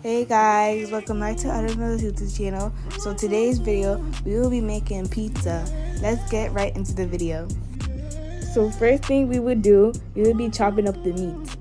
Hey guys, welcome back to another YouTube channel. So today's video, we will be making pizza. Let's get right into the video. So first thing we would do, we would be chopping up the meat.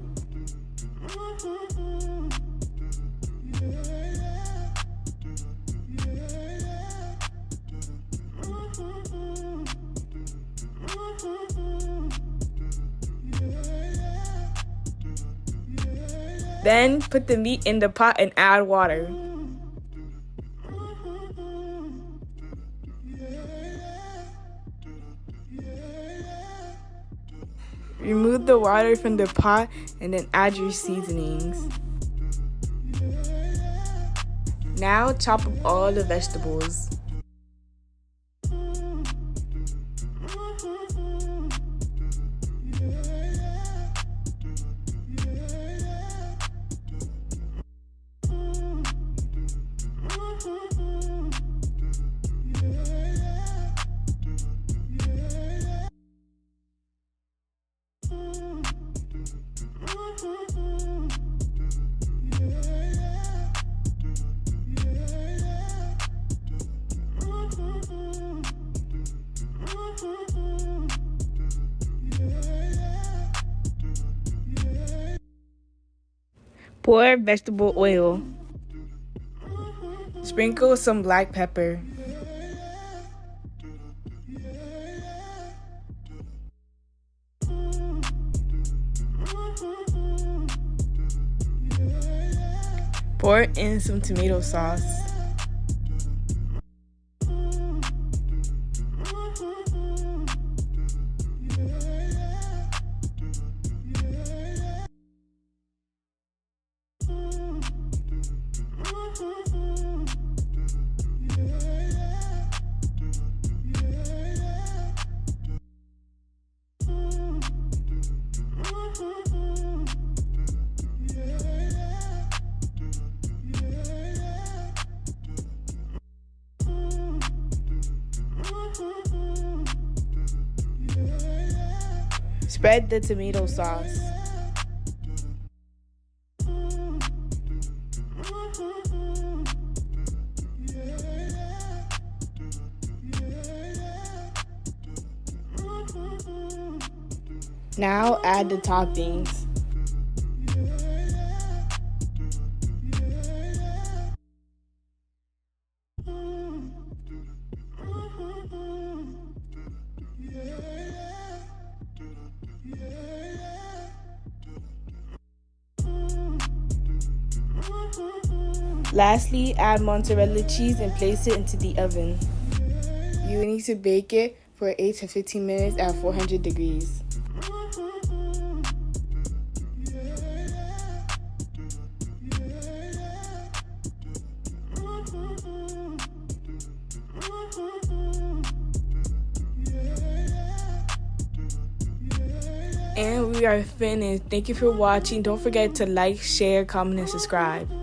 Then put the meat in the pot and add water. Remove the water from the pot and then add your seasonings. Now chop up all the vegetables. Pour vegetable oil. Sprinkle some black pepper. Pour in some tomato sauce. Spread the tomato sauce. Now add the toppings. Lastly, add mozzarella cheese and place it into the oven. You need to bake it for 8 to 15 minutes at 400 degrees. And we are finished. Thank you for watching. Don't forget to like, share, comment, and subscribe.